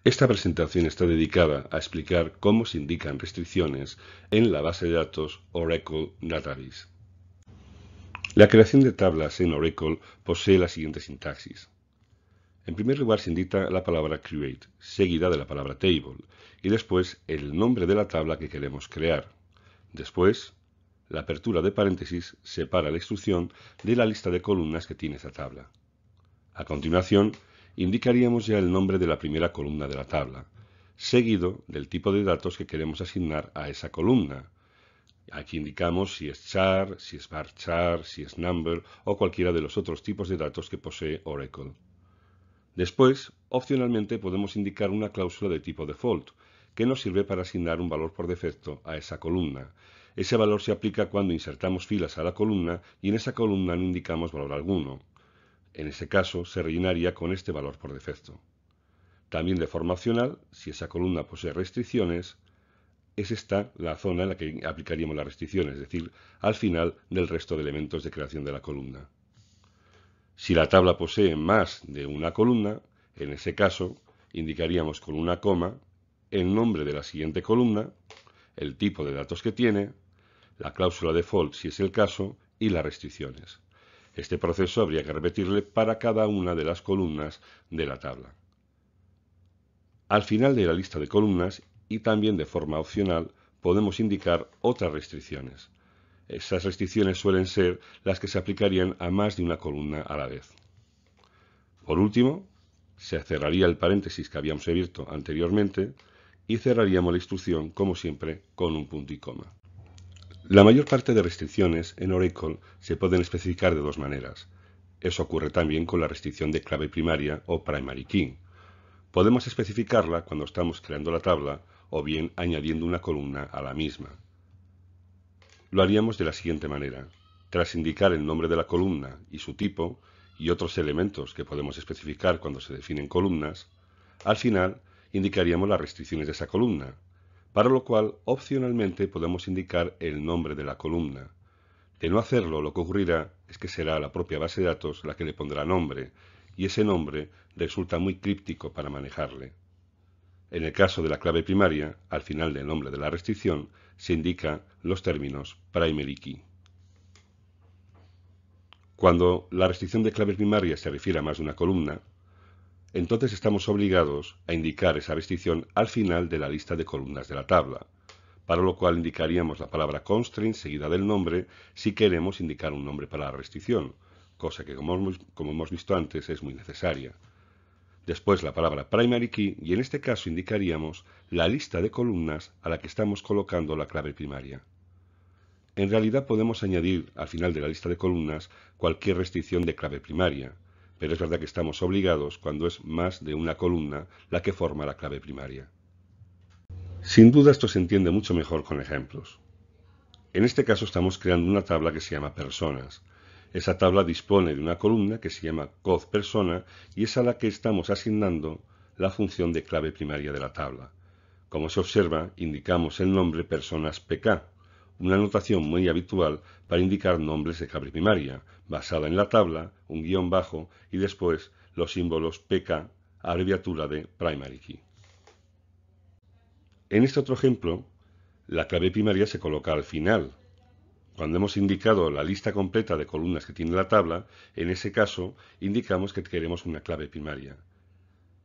Esta presentación está dedicada a explicar cómo se indican restricciones en la base de datos Oracle Database. La creación de tablas en Oracle posee la siguiente sintaxis. En primer lugar se indica la palabra create, seguida de la palabra table, y después el nombre de la tabla que queremos crear. Después, la apertura de paréntesis separa la instrucción de la lista de columnas que tiene esa tabla. A continuación, indicaríamos ya el nombre de la primera columna de la tabla, seguido del tipo de datos que queremos asignar a esa columna. Aquí indicamos si es char, si es varchar, si es number o cualquiera de los otros tipos de datos que posee Oracle. Después, opcionalmente podemos indicar una cláusula de tipo default, que nos sirve para asignar un valor por defecto a esa columna. Ese valor se aplica cuando insertamos filas a la columna y en esa columna no indicamos valor alguno. En ese caso, se rellenaría con este valor por defecto. También de forma opcional, si esa columna posee restricciones, es esta la zona en la que aplicaríamos las restricciones, es decir, al final del resto de elementos de creación de la columna. Si la tabla posee más de una columna, en ese caso, indicaríamos con una coma el nombre de la siguiente columna, el tipo de datos que tiene, la cláusula default si es el caso y las restricciones. Este proceso habría que repetirle para cada una de las columnas de la tabla. Al final de la lista de columnas y también de forma opcional podemos indicar otras restricciones. Esas restricciones suelen ser las que se aplicarían a más de una columna a la vez. Por último, se cerraría el paréntesis que habíamos abierto anteriormente y cerraríamos la instrucción, como siempre, con un punto y coma. La mayor parte de restricciones en Oracle se pueden especificar de dos maneras. Eso ocurre también con la restricción de clave primaria o primary key. Podemos especificarla cuando estamos creando la tabla o bien añadiendo una columna a la misma. Lo haríamos de la siguiente manera. Tras indicar el nombre de la columna y su tipo, y otros elementos que podemos especificar cuando se definen columnas, al final indicaríamos las restricciones de esa columna, para lo cual opcionalmente podemos indicar el nombre de la columna. De no hacerlo, lo que ocurrirá es que será la propia base de datos la que le pondrá nombre, y ese nombre resulta muy críptico para manejarle. En el caso de la clave primaria, al final del nombre de la restricción, se indica los términos primary key. Cuando la restricción de clave primaria se refiere a más de una columna, entonces estamos obligados a indicar esa restricción al final de la lista de columnas de la tabla, para lo cual indicaríamos la palabra constraint seguida del nombre si queremos indicar un nombre para la restricción, cosa que como hemos visto antes es muy necesaria. Después la palabra primary key y en este caso indicaríamos la lista de columnas a la que estamos colocando la clave primaria. En realidad podemos añadir al final de la lista de columnas cualquier restricción de clave primaria, pero es verdad que estamos obligados cuando es más de una columna la que forma la clave primaria. Sin duda esto se entiende mucho mejor con ejemplos. En este caso estamos creando una tabla que se llama personas. Esa tabla dispone de una columna que se llama codPersona y es a la que estamos asignando la función de clave primaria de la tabla. Como se observa, indicamos el nombre personas.pk, una notación muy habitual para indicar nombres de clave primaria, basada en la tabla, un guión bajo y después los símbolos pk, abreviatura de primary key. En este otro ejemplo, la clave primaria se coloca al final. Cuando hemos indicado la lista completa de columnas que tiene la tabla, en ese caso indicamos que queremos una clave primaria.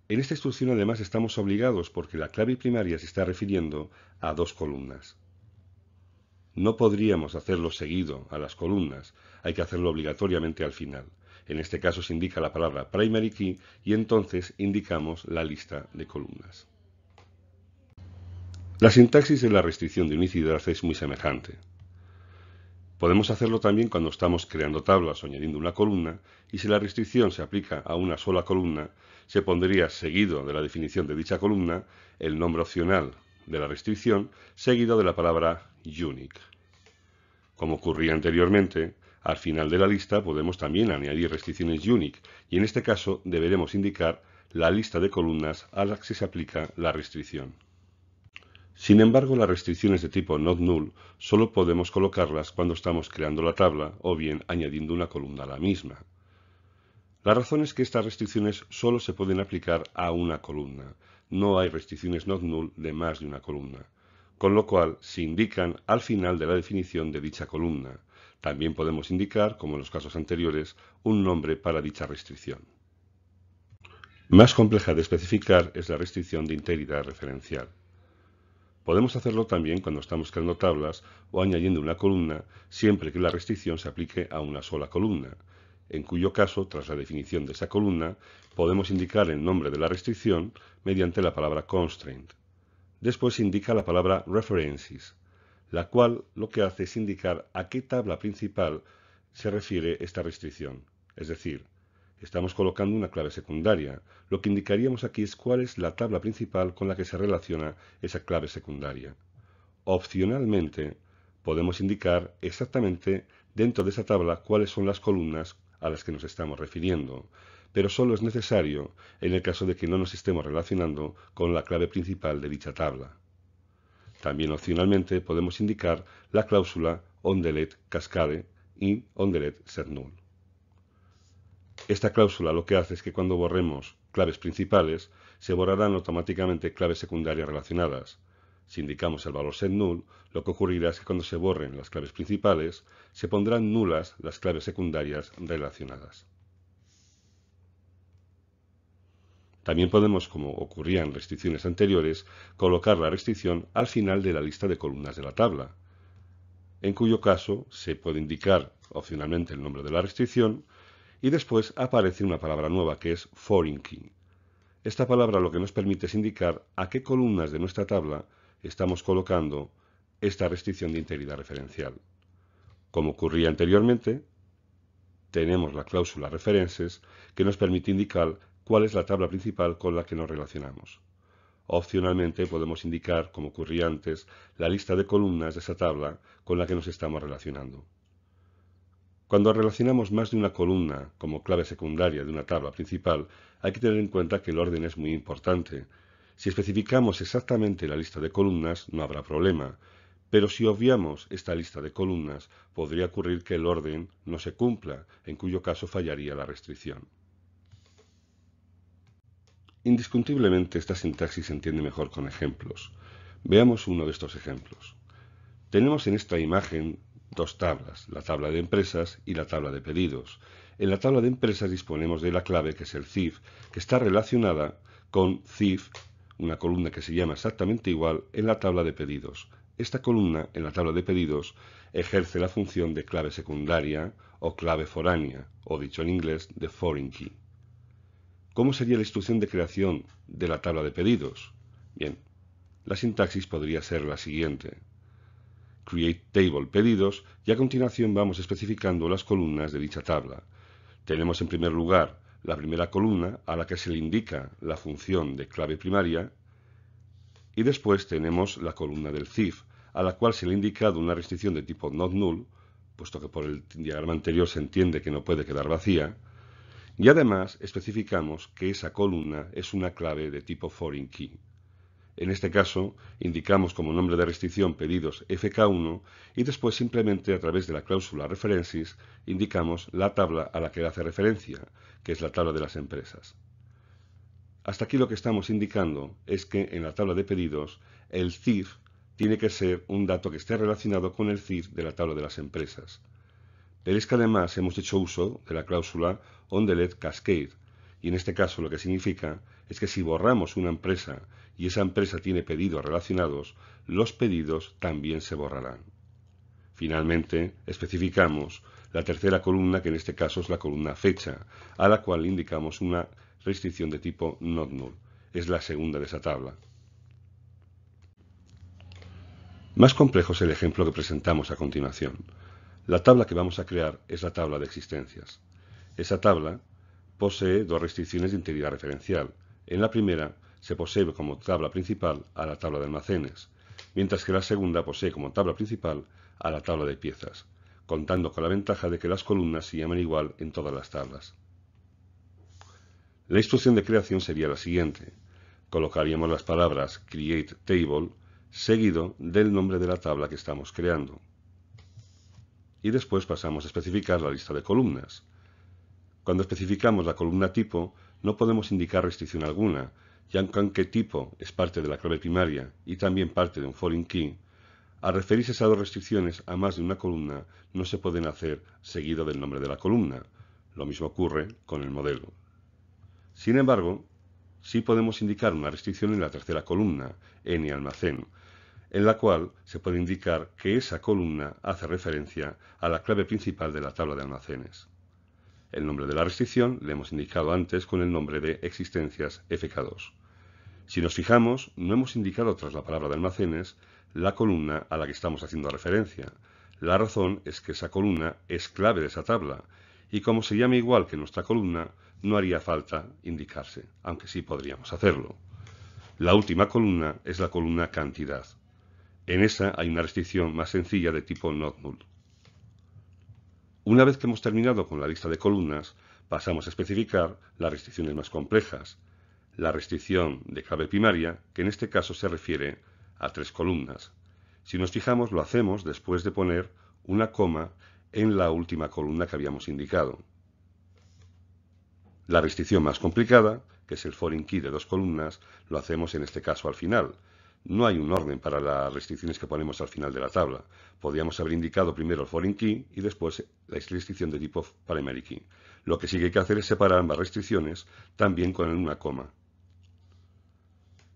En esta instrucción además estamos obligados porque la clave primaria se está refiriendo a dos columnas. No podríamos hacerlo seguido a las columnas, hay que hacerlo obligatoriamente al final. En este caso se indica la palabra primary key y entonces indicamos la lista de columnas. La sintaxis de la restricción de unicidad es muy semejante. Podemos hacerlo también cuando estamos creando tablas o añadiendo una columna, y si la restricción se aplica a una sola columna, se pondría seguido de la definición de dicha columna el nombre opcional de la restricción, seguido de la palabra unique. Como ocurría anteriormente, al final de la lista podemos también añadir restricciones unique, y en este caso deberemos indicar la lista de columnas a las que se aplica la restricción. Sin embargo, las restricciones de tipo not null solo podemos colocarlas cuando estamos creando la tabla o bien añadiendo una columna a la misma. La razón es que estas restricciones solo se pueden aplicar a una columna. no hay restricciones not null de más de una columna, con lo cual se indican al final de la definición de dicha columna. También podemos indicar, como en los casos anteriores, un nombre para dicha restricción. Más compleja de especificar es la restricción de integridad referencial. Podemos hacerlo también cuando estamos creando tablas o añadiendo una columna, siempre que la restricción se aplique a una sola columna, en cuyo caso, tras la definición de esa columna, podemos indicar el nombre de la restricción mediante la palabra constraint. Después se indica la palabra references, la cual lo que hace es indicar a qué tabla principal se refiere esta restricción. Es decir, estamos colocando una clave secundaria. Lo que indicaríamos aquí es cuál es la tabla principal con la que se relaciona esa clave secundaria. Opcionalmente, podemos indicar exactamente dentro de esa tabla cuáles son las columnas a las que nos estamos refiriendo, pero solo es necesario en el caso de que no nos estemos relacionando con la clave principal de dicha tabla. También opcionalmente podemos indicar la cláusula onDelete cascade y onDelete setNull. Esta cláusula lo que hace es que cuando borremos claves principales, se borrarán automáticamente claves secundarias relacionadas. Si indicamos el valor setNull, lo que ocurrirá es que cuando se borren las claves principales, se pondrán nulas las claves secundarias relacionadas. También podemos, como ocurría en restricciones anteriores, colocar la restricción al final de la lista de columnas de la tabla, en cuyo caso se puede indicar opcionalmente el nombre de la restricción y después aparece una palabra nueva que es foreign key. Esta palabra lo que nos permite es indicar a qué columnas de nuestra tabla estamos colocando esta restricción de integridad referencial. Como ocurría anteriormente, tenemos la cláusula references que nos permite indicar cuál es la tabla principal con la que nos relacionamos. Opcionalmente podemos indicar, como ocurría antes, la lista de columnas de esa tabla con la que nos estamos relacionando. Cuando relacionamos más de una columna como clave secundaria de una tabla principal, hay que tener en cuenta que el orden es muy importante. Si especificamos exactamente la lista de columnas, no habrá problema, pero si obviamos esta lista de columnas, podría ocurrir que el orden no se cumpla, en cuyo caso fallaría la restricción. Indiscutiblemente esta sintaxis se entiende mejor con ejemplos. Veamos uno de estos ejemplos. Tenemos en esta imagen dos tablas, la tabla de empresas y la tabla de pedidos. En la tabla de empresas disponemos de la clave, que es el CIF, que está relacionada con CIF, una columna que se llama exactamente igual en la tabla de pedidos. Esta columna, en la tabla de pedidos, ejerce la función de clave secundaria o clave foránea, o dicho en inglés, de foreign key. ¿Cómo sería la instrucción de creación de la tabla de pedidos? Bien, la sintaxis podría ser la siguiente. Create table pedidos y a continuación vamos especificando las columnas de dicha tabla. Tenemos en primer lugar la primera columna a la que se le indica la función de clave primaria y después tenemos la columna del CIF a la cual se le ha indicado una restricción de tipo not null, puesto que por el diagrama anterior se entiende que no puede quedar vacía, y además especificamos que esa columna es una clave de tipo foreign key. En este caso, indicamos como nombre de restricción pedidos FK1 y después simplemente a través de la cláusula references indicamos la tabla a la que hace referencia, que es la tabla de las empresas. Hasta aquí lo que estamos indicando es que en la tabla de pedidos el CIF tiene que ser un dato que esté relacionado con el CIF de la tabla de las empresas. Pero es que además hemos hecho uso de la cláusula onDelete cascade, y en este caso lo que significa es que si borramos una empresa y esa empresa tiene pedidos relacionados, los pedidos también se borrarán. Finalmente, especificamos la tercera columna, que en este caso es la columna fecha, a la cual indicamos una restricción de tipo not null. Es la segunda de esa tabla. Más complejo es el ejemplo que presentamos a continuación. La tabla que vamos a crear es la tabla de existencias. Esa tabla posee dos restricciones de integridad referencial. En la primera se posee como tabla principal a la tabla de almacenes, mientras que la segunda posee como tabla principal a la tabla de piezas, contando con la ventaja de que las columnas se llaman igual en todas las tablas. La instrucción de creación sería la siguiente. Colocaríamos las palabras create table seguido del nombre de la tabla que estamos creando. Y después pasamos a especificar la lista de columnas. Cuando especificamos la columna tipo, no podemos indicar restricción alguna, y aunque tipo es parte de la clave primaria y también parte de un foreign key, al referirse esas dos restricciones a más de una columna no se pueden hacer seguido del nombre de la columna. Lo mismo ocurre con el modelo. Sin embargo, sí podemos indicar una restricción en la tercera columna, n almacén, en la cual se puede indicar que esa columna hace referencia a la clave principal de la tabla de almacenes. El nombre de la restricción le hemos indicado antes con el nombre de existencias fk2. Si nos fijamos, no hemos indicado tras la palabra de almacenes la columna a la que estamos haciendo referencia. La razón es que esa columna es clave de esa tabla, y como se llama igual que nuestra columna, no haría falta indicarse, aunque sí podríamos hacerlo. La última columna es la columna cantidad. En esa hay una restricción más sencilla de tipo not null. Una vez que hemos terminado con la lista de columnas, pasamos a especificar las restricciones más complejas. La restricción de clave primaria, que en este caso se refiere a 3 columnas. Si nos fijamos, lo hacemos después de poner una coma en la última columna que habíamos indicado. La restricción más complicada, que es el foreign key de 2 columnas, lo hacemos en este caso al final. No hay un orden para las restricciones que ponemos al final de la tabla. Podríamos haber indicado primero el foreign key y después la restricción de tipo primary key. Lo que sí que hay que hacer es separar ambas restricciones, también con una coma.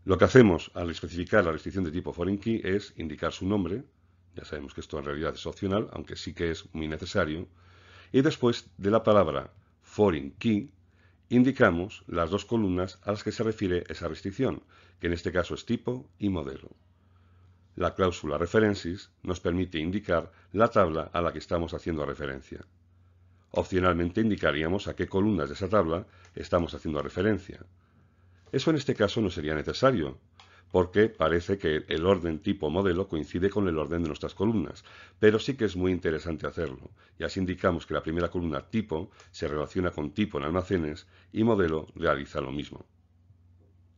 Lo que hacemos al especificar la restricción de tipo foreign key es indicar su nombre. Ya sabemos que esto en realidad es opcional, aunque sí que es muy necesario. Y después de la palabra foreign key, indicamos las 2 columnas a las que se refiere esa restricción, que en este caso es tipo y modelo. La cláusula references nos permite indicar la tabla a la que estamos haciendo referencia. Opcionalmente indicaríamos a qué columnas de esa tabla estamos haciendo referencia. Eso en este caso no sería necesario, porque parece que el orden tipo modelo coincide con el orden de nuestras columnas, pero sí que es muy interesante hacerlo, y así indicamos que la primera columna tipo se relaciona con tipo en almacenes y modelo realiza lo mismo.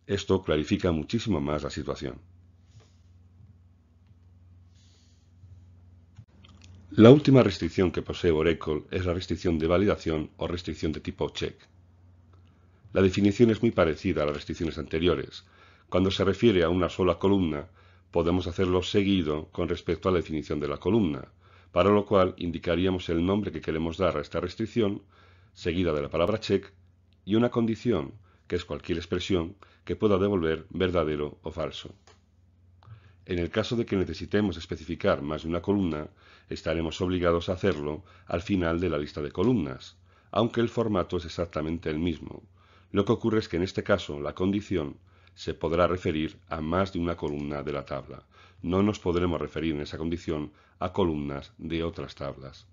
Esto clarifica muchísimo más la situación. La última restricción que posee Oracle es la restricción de validación o restricción de tipo check. La definición es muy parecida a las restricciones anteriores. Cuando se refiere a una sola columna, podemos hacerlo seguido con respecto a la definición de la columna, para lo cual indicaríamos el nombre que queremos dar a esta restricción, seguida de la palabra check, y una condición, que es cualquier expresión que pueda devolver verdadero o falso. En el caso de que necesitemos especificar más de una columna, estaremos obligados a hacerlo al final de la lista de columnas, aunque el formato es exactamente el mismo. Lo que ocurre es que en este caso la condición se podrá referir a más de una columna de la tabla. No nos podremos referir en esa condición a columnas de otras tablas.